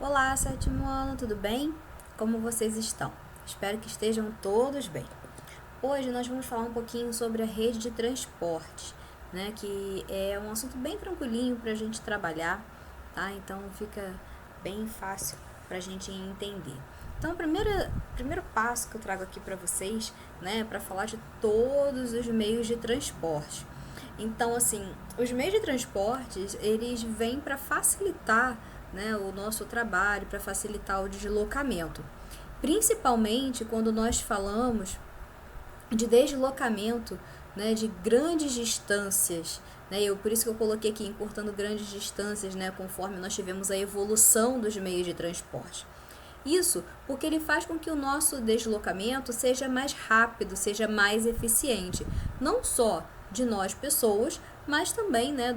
Olá, sétimo ano, tudo bem? Como vocês estão? Espero que estejam todos bem. Hoje nós vamos falar um pouquinho sobre a rede de transportes, né? Que é um assunto bem tranquilinho para a gente trabalhar, tá? Então fica bem fácil para a gente entender. Então, o primeiro passo que eu trago aqui para vocês, né, para falar de todos os meios de transporte. Então, assim, os meios de transportes, eles vêm para facilitar, né, o nosso trabalho, para facilitar o deslocamento. Principalmente quando nós falamos de deslocamento, né, de grandes distâncias, né, por isso que eu coloquei aqui encurtando grandes distâncias, né, conforme nós tivemos a evolução dos meios de transporte. Isso porque ele faz com que o nosso deslocamento seja mais rápido, seja mais eficiente, não só de nós pessoas, mas também, né,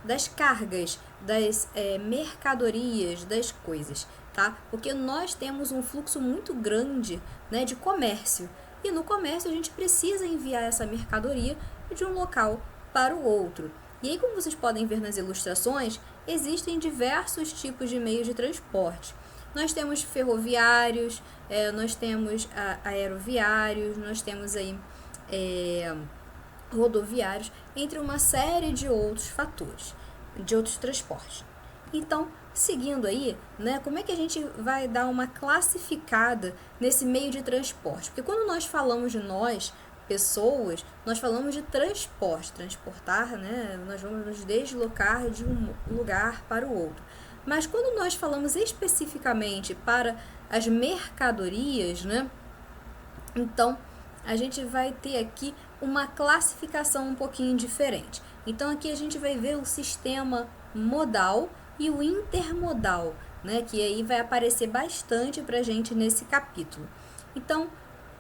das cargas, das mercadorias, das coisas, tá? Porque nós temos um fluxo muito grande, né, de comércio, e no comércio a gente precisa enviar essa mercadoria de um local para o outro. E aí, como vocês podem ver nas ilustrações, existem diversos tipos de meios de transporte. Nós temos ferroviários, nós temos aeroviários, nós temos aí rodoviários, entre uma série de outros fatores, de outros transportes. Então, seguindo aí, né, como é que a gente vai dar uma classificada nesse meio de transporte? Porque quando nós falamos de nós, pessoas, nós falamos de transporte, transportar, né, nós vamos nos deslocar de um lugar para o outro. Mas quando nós falamos especificamente para as mercadorias, né, então a gente vai ter aqui uma classificação um pouquinho diferente. Então aqui a gente vai ver o sistema modal e o intermodal, né, que aí vai aparecer bastante para a gente nesse capítulo. Então,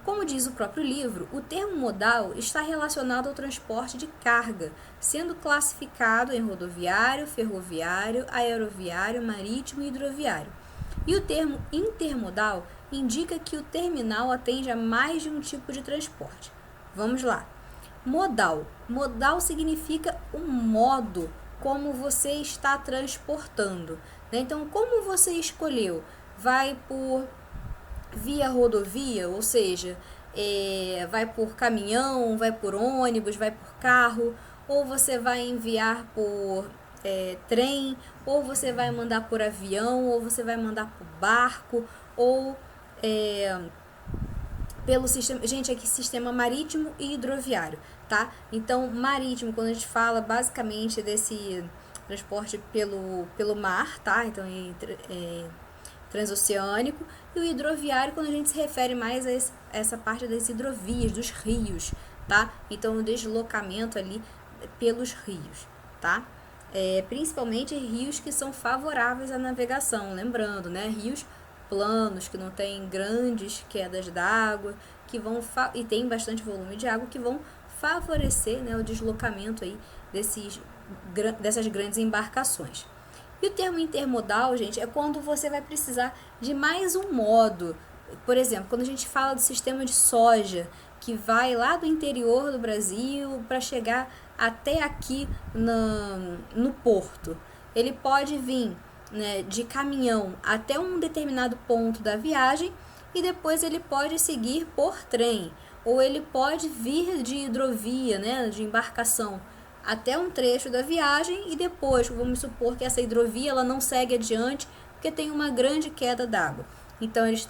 como diz o próprio livro, o termo modal está relacionado ao transporte de carga, sendo classificado em rodoviário, ferroviário, aeroviário, marítimo e hidroviário. E o termo intermodal indica que o terminal atende a mais de um tipo de transporte. Vamos lá. Modal. Modal significa o modo como você está transportando. Então, como você escolheu? Vai por via rodovia, ou seja, vai por caminhão, vai por ônibus, vai por carro, ou você vai enviar por trem, ou você vai mandar por avião, ou você vai mandar por barco, ou pelo sistema, gente, aqui sistema marítimo e hidroviário, tá? Então, marítimo, quando a gente fala basicamente desse transporte pelo mar, tá? Então, transoceânico, e o hidroviário quando a gente se refere mais a essa parte das hidrovias, dos rios, tá? Então, o deslocamento ali pelos rios, tá? Principalmente rios que são favoráveis à navegação, lembrando, né? Rios planos, que não tem grandes quedas d'água, que vão e tem bastante volume de água, que vão favorecer, né, o deslocamento aí dessas grandes embarcações. E o termo intermodal, gente, é quando você vai precisar de mais um modo. Por exemplo, quando a gente fala do sistema de soja, que vai lá do interior do Brasil para chegar até aqui no porto. Ele pode vir, né, de caminhão até um determinado ponto da viagem e depois ele pode seguir por trem. Ou ele pode vir de hidrovia, né, de embarcação, até um trecho da viagem e depois, vamos supor que essa hidrovia ela não segue adiante porque tem uma grande queda d'água. Então eles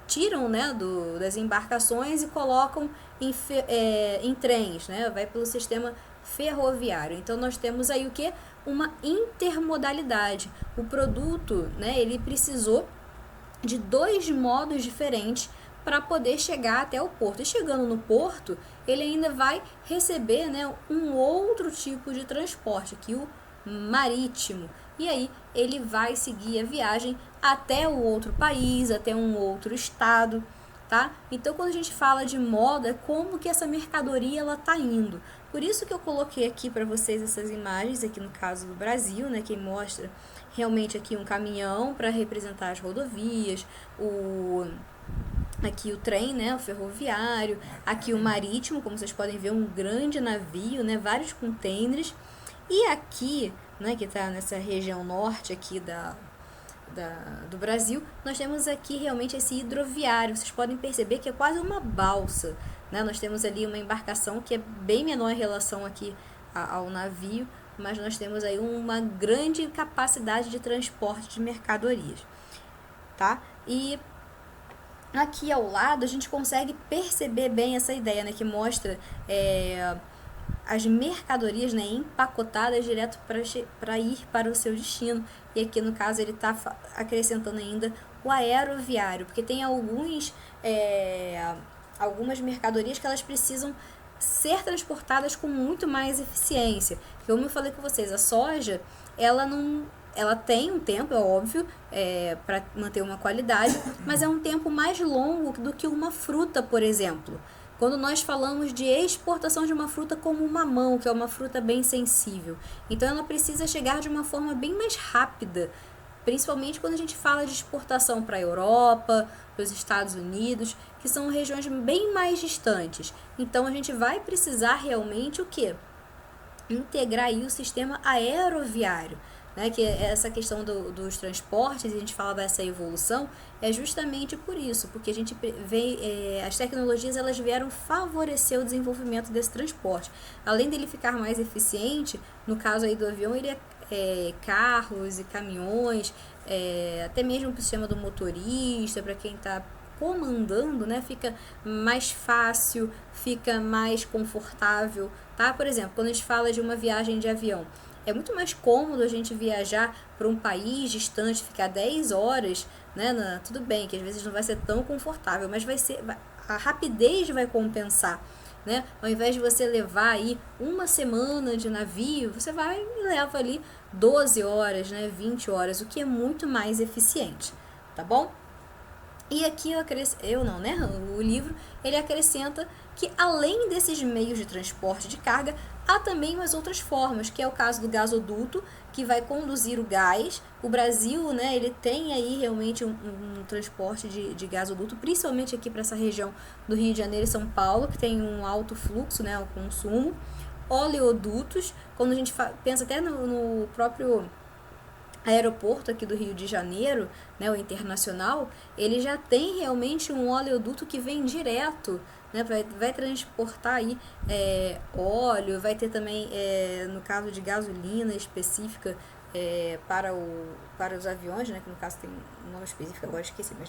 tiram, né, das embarcações e colocam em trens, né, vai pelo sistema ferroviário. Então nós temos aí o que? Uma intermodalidade. O produto, né, ele precisou de dois modos diferentes para poder chegar até o porto. E chegando no porto, ele ainda vai receber, né, um outro tipo de transporte, que o marítimo. E aí ele vai seguir a viagem até o outro país, até um outro estado, tá? Então, quando a gente fala de modo, é como que essa mercadoria ela tá indo. Por isso que eu coloquei aqui para vocês essas imagens, aqui no caso do Brasil, né, que mostra realmente aqui um caminhão para representar as rodovias, aqui o trem, né, o ferroviário, aqui o marítimo, como vocês podem ver, um grande navio, né, vários contêineres, E aqui, né, que está nessa região norte aqui do Brasil, nós temos aqui realmente esse hidroviário. Vocês podem perceber que é quase uma balsa, né? Nós temos ali uma embarcação que é bem menor em relação aqui ao navio, mas nós temos aí uma grande capacidade de transporte de mercadorias, tá? E aqui ao lado a gente consegue perceber bem essa ideia, né, que mostra as mercadorias, né, empacotadas direto para ir para o seu destino. E aqui no caso ele está acrescentando ainda o aeroviário, porque tem algumas mercadorias que elas precisam ser transportadas com muito mais eficiência. Como eu falei com vocês, a soja, ela tem um tempo, é óbvio, para manter uma qualidade, mas é um tempo mais longo do que uma fruta, por exemplo. Quando nós falamos de exportação de uma fruta como o mamão, que é uma fruta bem sensível, então ela precisa chegar de uma forma bem mais rápida, principalmente quando a gente fala de exportação para a Europa, para os Estados Unidos, que são regiões bem mais distantes. Então a gente vai precisar realmente o quê? Integrar aí o sistema aeroviário, né? Que essa questão dos transportes, a gente fala dessa evolução, é justamente por isso, porque a gente vê as tecnologias, elas vieram favorecer o desenvolvimento desse transporte. Além dele ficar mais eficiente, no caso aí do avião, ele carros e caminhões, até mesmo o sistema do motorista, para quem está comandando, né, fica mais fácil, fica mais confortável, tá? Por exemplo, quando a gente fala de uma viagem de avião, é muito mais cômodo a gente viajar para um país distante, ficar 10 horas, né? Tudo bem que às vezes não vai ser tão confortável, mas a rapidez vai compensar, né? Ao invés de você levar aí uma semana de navio, você vai e leva ali 12 horas, né? 20 horas, o que é muito mais eficiente, tá bom? E aqui o livro, ele acrescenta que além desses meios de transporte de carga, há também umas outras formas, que é o caso do gasoduto, que vai conduzir o gás. O Brasil, né, ele tem aí realmente um transporte de gasoduto, principalmente aqui para essa região do Rio de Janeiro e São Paulo, que tem um alto fluxo, né, o consumo. Oleodutos, quando a gente pensa até no próprio aeroporto aqui do Rio de Janeiro, né, o internacional, ele já tem realmente um oleoduto que vem direto, né, vai transportar aí óleo, vai ter também, no caso de gasolina específica para os aviões, né, que no caso tem um nome específico, agora esqueci, mas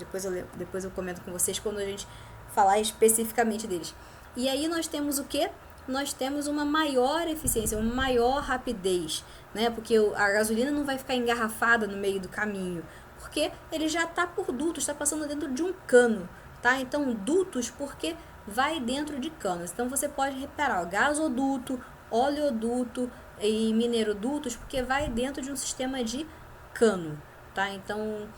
depois eu comento com vocês quando a gente falar especificamente deles. E aí nós temos o quê? Nós temos uma maior eficiência, uma maior rapidez, né? Porque a gasolina não vai ficar engarrafada no meio do caminho, porque ele já está por dutos, está passando dentro de um cano, tá? Então, dutos porque vai dentro de canos. Então, você pode reparar o gasoduto, oleoduto e minerodutos, porque vai dentro de um sistema de cano, tá? Então,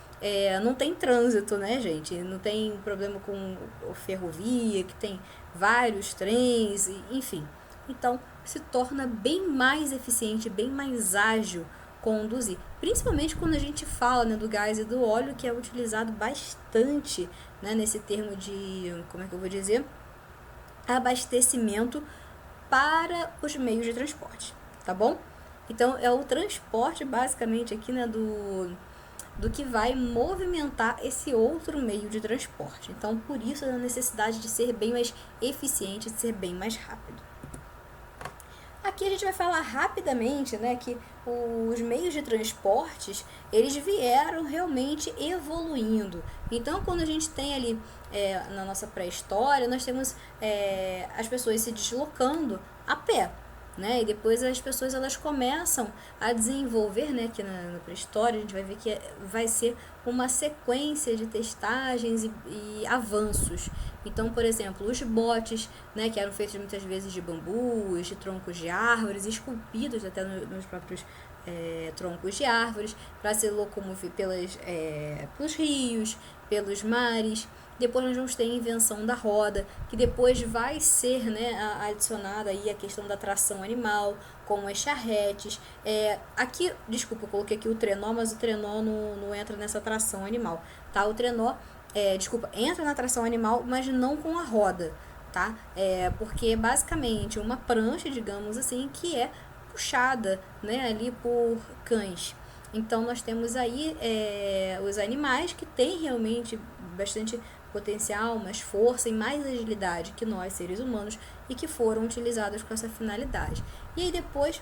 não tem trânsito, né, gente? Não tem problema com a ferrovia, que tem vários trens, enfim. Então, se torna bem mais eficiente, bem mais ágil conduzir. Principalmente quando a gente fala, né, do gás e do óleo, que é utilizado bastante, né, nesse termo de, como é que eu vou dizer? Abastecimento para os meios de transporte, tá bom? Então, é o transporte, basicamente, aqui, né, do que vai movimentar esse outro meio de transporte. Então, por isso a necessidade de ser bem mais eficiente, de ser bem mais rápido. Aqui a gente vai falar rapidamente, né, que os meios de transportes, eles vieram realmente evoluindo. Então, quando a gente tem ali na nossa pré-história, nós temos as pessoas se deslocando a pé, né? E depois as pessoas elas começam a desenvolver, né, que na pré-história a gente vai ver que vai ser uma sequência de testagens e avanços. Então, por exemplo, os botes, né, que eram feitos muitas vezes de bambus, de troncos de árvores, esculpidos até nos próprios troncos de árvores, para se locomover pelos rios, pelos mares. Depois nós vamos ter a invenção da roda, que depois vai ser, né, adicionada aí a questão da tração animal, como as charretes. Aqui, desculpa, eu coloquei aqui o trenó, mas o trenó não entra nessa tração animal, tá? O trenó, entra na tração animal, mas não com a roda, tá? Porque é basicamente uma prancha, digamos assim, que é puxada, né, ali por cães. Então nós temos aí os animais que têm realmente bastante potencial, mais força e mais agilidade que nós, seres humanos, e que foram utilizados com essa finalidade. E aí depois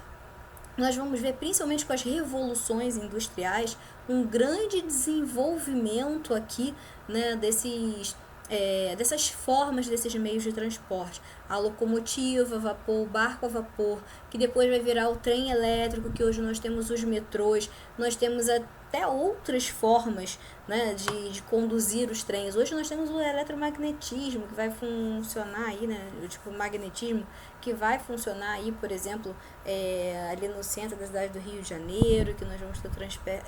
nós vamos ver, principalmente com as revoluções industriais, um grande desenvolvimento aqui, né, dessas formas, desses meios de transporte. A locomotiva a vapor, o barco a vapor, que depois vai virar o trem elétrico, que hoje nós temos os metrôs, nós temos até outras formas, né, de conduzir os trens. Hoje nós temos o eletromagnetismo, que vai funcionar aí, né, tipo o magnetismo, que vai funcionar aí, por exemplo, ali no centro da cidade do Rio de Janeiro, que nós vamos ter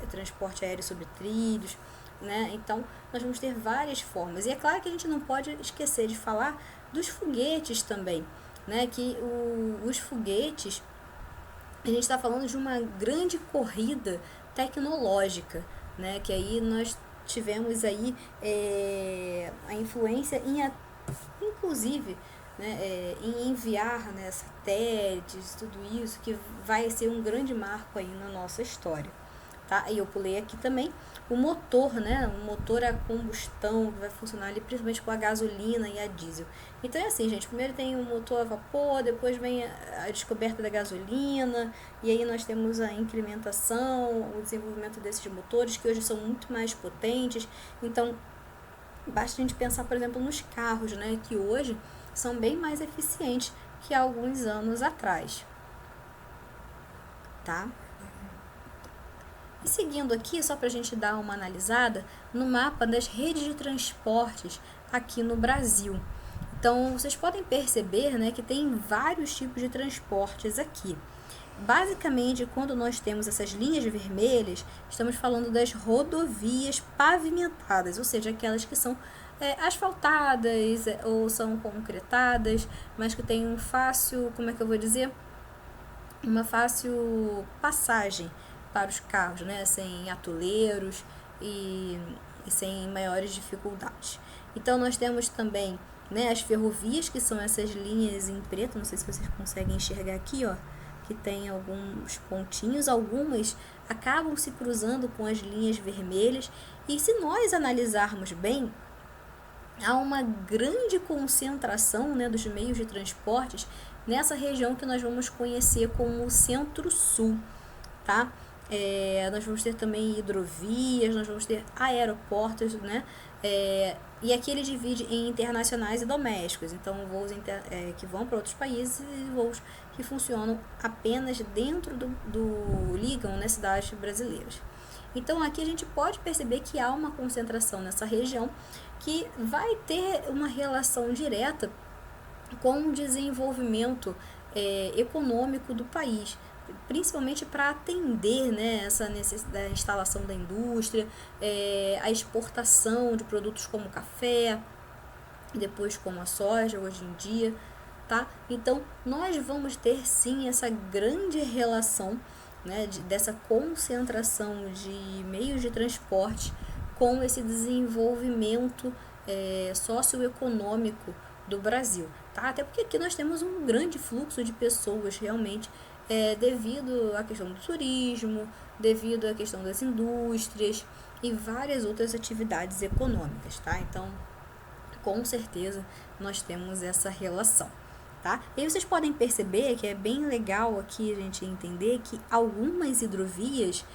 transporte aéreo sobre trilhos, né? Então, nós vamos ter várias formas. E é claro que a gente não pode esquecer de falar dos foguetes também, né? Que os foguetes, a gente está falando de uma grande corrida tecnológica, né? Que aí nós tivemos aí a influência inclusive, né, em enviar, né, satélites, tudo isso, que vai ser um grande marco aí na nossa história. Tá? E eu pulei aqui também o motor, né? O motor a combustão que vai funcionar ali principalmente com a gasolina e a diesel. Então é assim, gente, primeiro tem o motor a vapor, depois vem a descoberta da gasolina, e aí nós temos a incrementação, o desenvolvimento desses motores que hoje são muito mais potentes. Então basta a gente pensar, por exemplo, nos carros, né, que hoje são bem mais eficientes que há alguns anos atrás. Tá? E seguindo aqui, só para a gente dar uma analisada, no mapa das redes de transportes aqui no Brasil. Então, vocês podem perceber, né, que tem vários tipos de transportes aqui. Basicamente, quando nós temos essas linhas vermelhas, estamos falando das rodovias pavimentadas, ou seja, aquelas que são asfaltadas ou são concretadas, mas que tem um fácil, como é que eu vou dizer? Uma fácil passagem para os carros, né? Sem atoleiros e sem maiores dificuldades. Então, nós temos também, né, as ferrovias, que são essas linhas em preto, não sei se vocês conseguem enxergar aqui, ó, que tem alguns pontinhos, algumas acabam se cruzando com as linhas vermelhas, e se nós analisarmos bem, há uma grande concentração, né, dos meios de transportes nessa região que nós vamos conhecer como o Centro-Sul, tá? Nós vamos ter também hidrovias, nós vamos ter aeroportos, né? E aqui ele divide em internacionais e domésticos, então voos que vão para outros países e voos que funcionam apenas dentro ligam, né, cidades brasileiras. Então aqui a gente pode perceber que há uma concentração nessa região que vai ter uma relação direta com o desenvolvimento econômico do país, principalmente para atender, né, essa necessidade da instalação da indústria, a exportação de produtos como café, depois como a soja hoje em dia, tá? Então nós vamos ter sim essa grande relação, né, dessa concentração de meios de transporte com esse desenvolvimento socioeconômico do Brasil, tá? Até porque aqui nós temos um grande fluxo de pessoas realmente, devido à questão do turismo, devido à questão das indústrias e várias outras atividades econômicas, tá? Então, com certeza, nós temos essa relação, tá? E aí vocês podem perceber que é bem legal aqui a gente entender que algumas hidrovias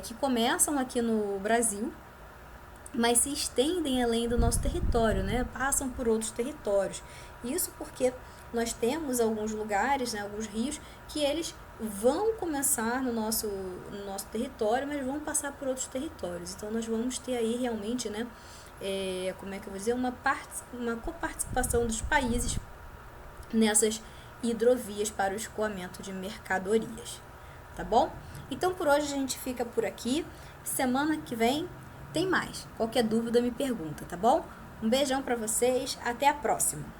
que começam aqui no Brasil, mas se estendem além do nosso território, né? Passam por outros territórios. Isso porque nós temos alguns lugares, né, alguns rios, que eles vão começar no nosso território, mas vão passar por outros territórios. Então, nós vamos ter aí realmente, né, como é que eu vou dizer, uma coparticipação dos países nessas hidrovias para o escoamento de mercadorias, tá bom? Então, por hoje a gente fica por aqui. Semana que vem tem mais. Qualquer dúvida me pergunta, tá bom? Um beijão para vocês, até a próxima!